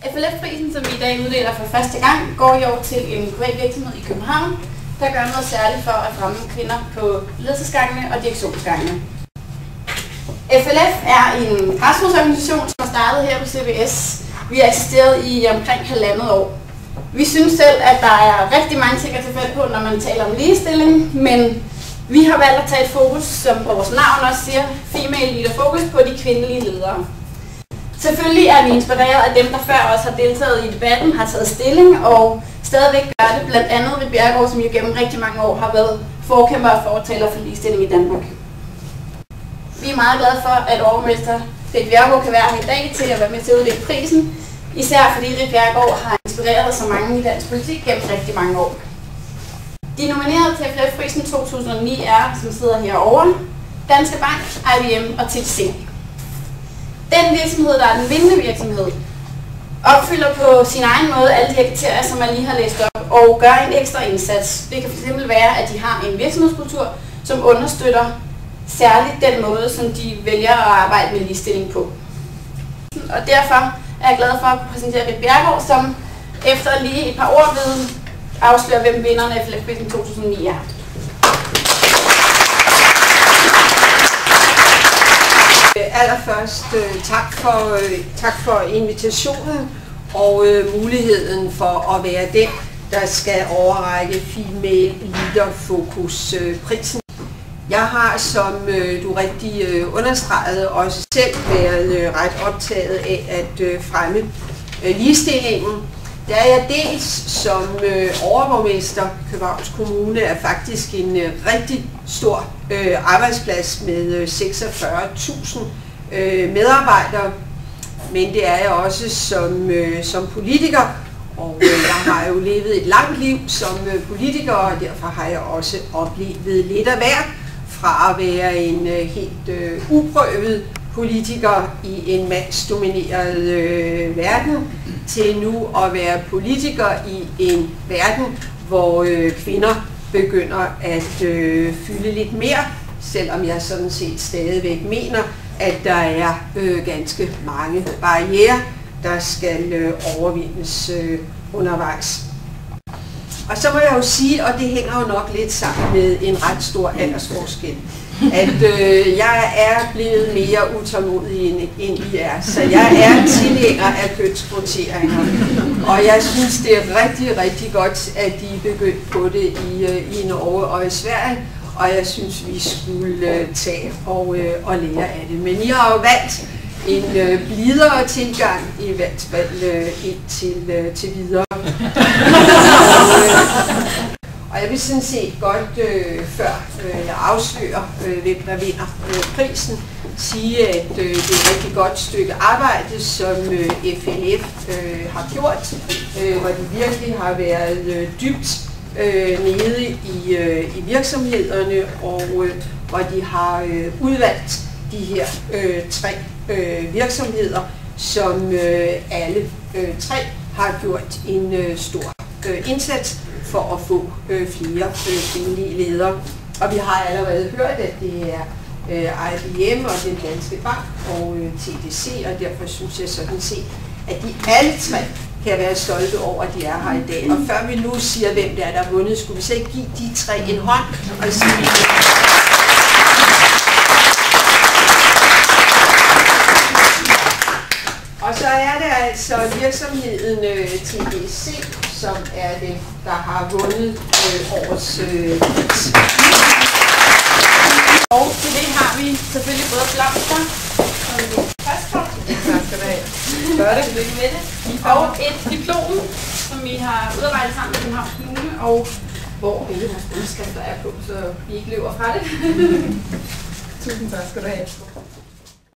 FLF-prisen, som vi i dag uddeler for første gang, går i år til en privat virksomhed i København, der gør noget særligt for at fremme kvinder på ledelsesgangene og direktionsgangene. FLF er en græsrodsorganisation, som er startet her på CBS. Vi har eksisteret i omkring 1,5 år. Vi synes selv, at der er rigtig mange ting at tage fat på, når man taler om ligestilling, men vi har valgt at tage et fokus, som vores navn også siger, Female Leader Fokus på de kvindelige ledere. Selvfølgelig er vi inspireret af dem, der før os har deltaget i debatten, har taget stilling og stadigvæk gør det, blandt andet ved Bjerregaard, som jo gennem rigtig mange år har været forkæmper og fortaler for ligestilling i Danmark. Vi er meget glade for, at overborgmester Ritt Bjerregaard kan være her i dag til at være med til at uddele prisen, især fordi Ritt Bjerregaard har inspireret så mange i dansk politik gennem rigtig mange år. De nominerede til FLF-prisen 2009 er, som sidder herovre, Danske Bank, IBM og TDC. Den virksomhed, der er den vindende virksomhed, opfylder på sin egen måde alle de her kriterier, som man lige har læst op, og gør en ekstra indsats. Det kan fx være, at de har en virksomhedskultur, som understøtter særligt den måde, som de vælger at arbejde med ligestilling på. Og derfor er jeg glad for at præsentere Ritt Bjerregaard, som efter lige et par år vil afsløre, hvem vinderne af FLF-prisen 2009 er. Allerførst tak for invitationen og muligheden for at være den, der skal overrække Female Leader Focus prisen. Jeg har, som du rigtig understregede, også selv været ret optaget af at fremme ligestillingen. Der er jeg dels som overborgmester. Københavns Kommune er faktisk en rigtig stor arbejdsplads med 46.000 medarbejdere, men det er jeg også som politiker, og jeg har jo levet et langt liv som politiker, og derfor har jeg også oplevet lidt af hvert, fra at være en helt uprøvet politiker i en mandsdomineret verden, til nu at være politiker i en verden, hvor kvinder begynder at fylde lidt mere, selvom jeg sådan set stadigvæk mener, at der er ganske mange barrierer, der skal overvindes undervejs. Og så må jeg jo sige, og det hænger jo nok lidt sammen med en ret stor aldersforskel, at jeg er blevet mere utålmodig end I er. Så jeg er tilhænger af kønskvoteringer. Og jeg synes, det er rigtig, rigtig godt, at de er begyndt på det i Norge og i Sverige. Og jeg synes, vi skulle tage og lære af det. Men I har jo valgt en blidere tilgang, i hvert fald indtil videre. Og jeg vil sådan set godt, før jeg afslører, hvem der vinder prisen, sige, at det er et rigtig godt stykke arbejde, som FLF har gjort, hvor de virkelig har været dybt nede i virksomhederne, og hvor de har udvalgt de her 3 virksomheder, som alle 3 har gjort en stor indsats for at få flere kvindelige ledere. Og vi har allerede hørt, at det er IBM og den Danske Bank og TDC, og derfor synes jeg sådan set, at de alle 3 kan være stolte over, at de er her i dag. Og før vi nu siger, hvem det er, der har vundet, skulle vi så ikke give de 3 en hånd og sige, og så er det altså virksomheden TDC, som er den, der har vundet årets pris. Og til det har vi selvfølgelig både blomster, som vi først får. Tak skal du have. Gør det. Tillykke med det. Og et diplom, som vi har udarbejdet sammen med Københavns Kommune, og hvor alle vores underskrifter er på, så vi ikke løber fra det. Tusind tak skal du have.